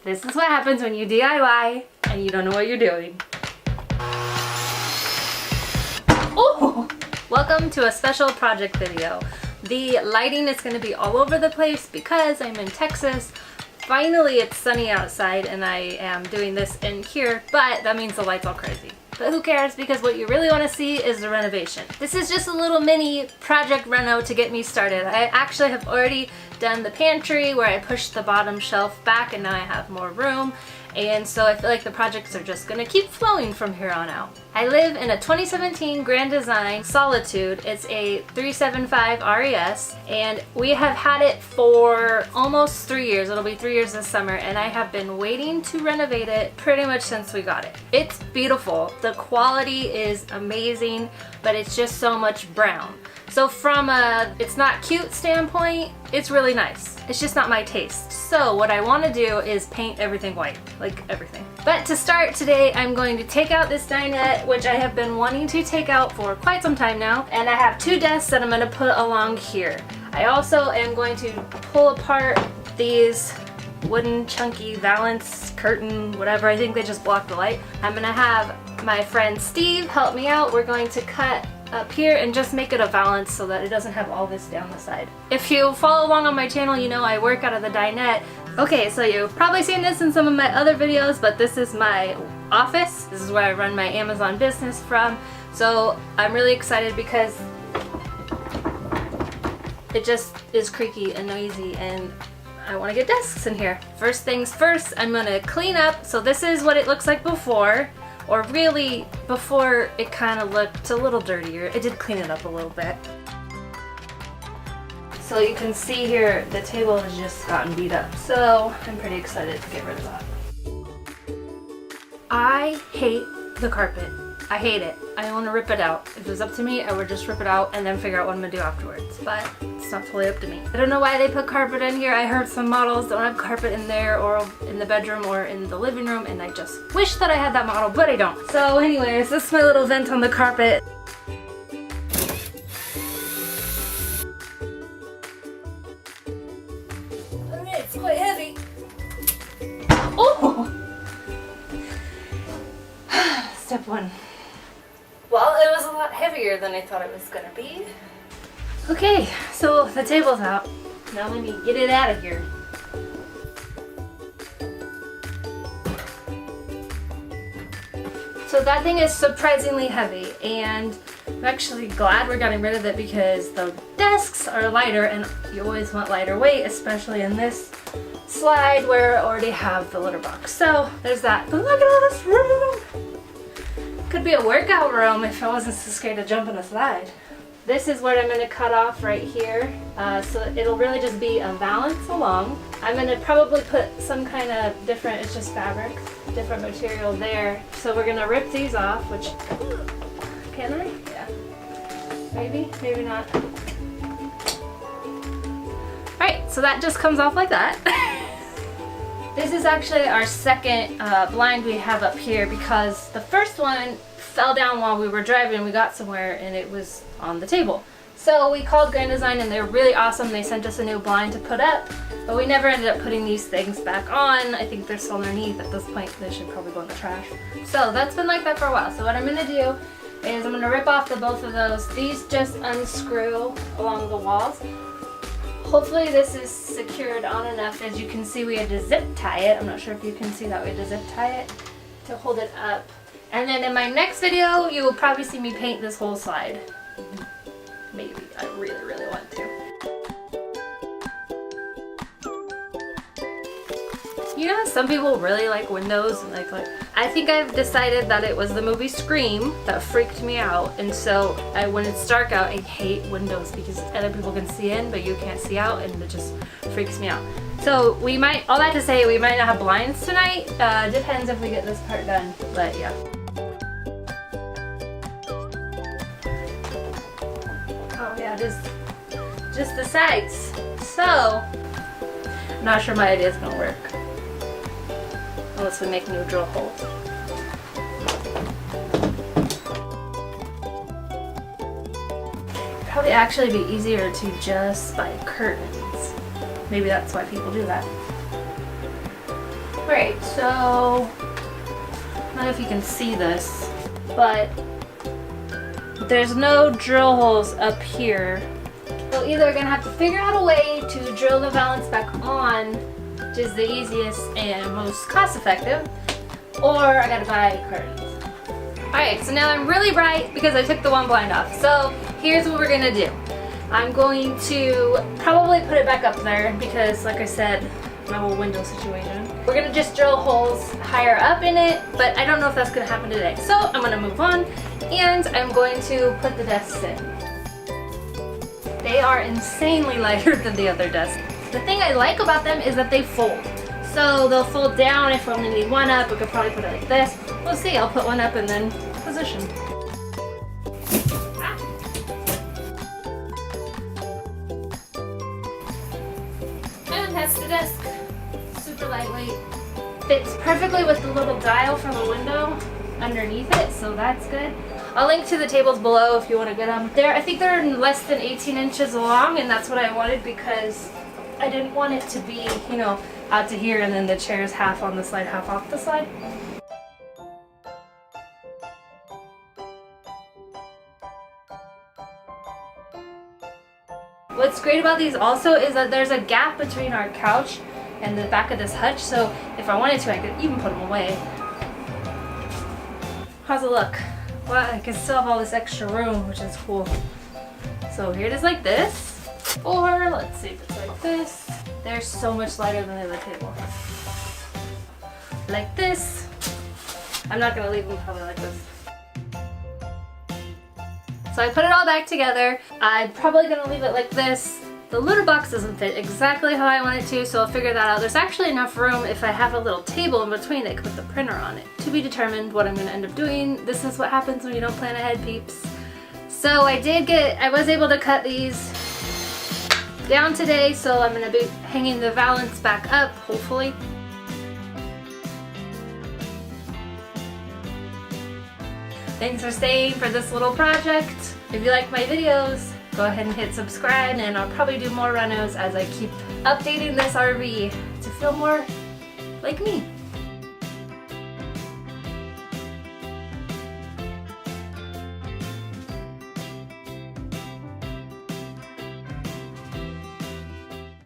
This is what happens when you DIY and you don't know what you're doing. Oh! Welcome to a special project video. The lighting is going to be all over the place because I'm in Texas. Finally, it's sunny outside and I am doing this in here, but that means the light's all crazy. But who cares, because what you really want to see is the renovation. This is just a little mini project reno to get me started. I actually have already done the pantry where I pushed the bottom shelf back and now I have more room. And so I feel like the projects are just gonna keep flowing from here on out. I live in a 2017 Grand Design Solitude. It's a 375 RES and we have had it for almost 3 years. It'll be 3 years this summer and I have been waiting to renovate it pretty much since we got it. It's beautiful. The quality is amazing, but it's just so much brown. So from a it's not cute standpoint, it's really nice. It's just not my taste. So what I want to do is paint everything white, like everything. But to start today, I'm going to take out this dinette, which I have been wanting to take out for quite some time now. And I have 2 desks that I'm going to put along here. I also am going to pull apart these wooden chunky valance curtain, whatever. I think they just block the light. I'm going to have my friend Steve help me out. We're going to cut up here and just make it a valance so that it doesn't have all this down the side. If you follow along on my channel, you know I work out of the dinette. Okay, so you've probably seen this in some of my other videos, but this is my office. This is where I run my Amazon business from. So I'm really excited because it just is creaky and noisy and I want to get desks in here. First things first, I'm gonna clean up. So this is what it looks like before. Or really, before it kind of looked a little dirtier. I did clean it up a little bit. So you can see here, the table has just gotten beat up. So I'm pretty excited to get rid of that. I hate the carpet. I hate it. I want to rip it out. If it was up to me, I would just rip it out and then figure out what I'm going to do afterwards. But it's not totally up to me. I don't know why they put carpet in here. I heard some models don't have carpet in there or in the bedroom or in the living room, and I just wish that I had that model, but I don't. So anyways, this is my little vent on the carpet. Alright, it's quite heavy. Oh! Step 1. Well, it was a lot heavier than I thought it was gonna be. Okay, so the table's out. Now let me get it out of here. So that thing is surprisingly heavy, and I'm actually glad we're getting rid of it because the desks are lighter, and you always want lighter weight, especially in this slide where I already have the litter box. So there's that. But look at all this room! Could be a workout room if I wasn't so scared to jump on a slide. This is what I'm going to cut off right here. So it'll really just be a valance along. I'm going to probably put some kind of different, it's just fabric, different material there. So we're going to rip these off, which, can I? Yeah. Maybe, maybe not. Alright, so that just comes off like that. This is actually our second blind we have up here because the first one fell down while we were driving. We got somewhere and it was on the table. So we called Grand Design and they're really awesome. They sent us a new blind to put up, but we never ended up putting these things back on. I think they're still underneath at this point. They should probably go in the trash. So that's been like that for a while. So what I'm gonna do is I'm gonna rip off the both of those. These just unscrew along the walls. Hopefully this is secured on enough. As you can see, we had to zip tie it. I'm not sure if you can see that. We had to zip tie it to hold it up. And then in my next video, you will probably see me paint this whole slide. Maybe. I really, really want to. You know, some people really like windows and like I think I've decided that it was the movie Scream that freaked me out, and so when it's dark out, I hate windows because other people can see in but you can't see out, and it just freaks me out. So we might, all that to say, we might not have blinds tonight. Depends if we get this part done, but yeah. Oh yeah, just the sides. So I'm not sure my idea is gonna work. Unless we make new drill holes. Probably actually be easier to just buy curtains. Maybe that's why people do that. Alright, so I don't know if you can see this, but there's no drill holes up here. So either we're gonna have to figure out a way to drill the valance back on, which is the easiest and most cost effective, or I gotta buy curtains. Alright, so now I'm really bright because I took the one blind off. So here's what we're gonna do. I'm going to probably put it back up there because, like I said, my whole window situation. We're gonna just drill holes higher up in it, but I don't know if that's gonna happen today. So I'm gonna move on and I'm going to put the desks in. They are insanely lighter than the other desks. The thing I like about them is that they fold. So they'll fold down if I only need one up. We could probably put it like this. We'll see, I'll put one up and then position. And that's the desk. Super lightweight. Fits perfectly with the little dial from the window underneath it, so that's good. I'll link to the tables below if you want to get them. I think they're less than 18 inches long, and that's what I wanted because I didn't want it to be, you know, out to here and then the chair's half on the slide, half off the slide. What's great about these also is that there's a gap between our couch and the back of this hutch, so if I wanted to, I could even put them away. How's it look? Well, I can still have all this extra room, which is cool. So here it is like this, or let's see if it's like this. They're so much lighter than the other table. Like this. I'm not gonna leave them probably like this. So I put it all back together. I'm probably gonna leave it like this. The little box doesn't fit exactly how I want it to, so I'll figure that out. There's actually enough room if I have a little table in between that I can put the printer on it. To be determined what I'm gonna end up doing. This is what happens when you don't plan ahead, peeps. So I was able to cut these down today, so I'm gonna be hanging the valance back up, hopefully. Thanks for staying for this little project. If you like my videos, go ahead and hit subscribe, and I'll probably do more renos as I keep updating this RV to feel more like me.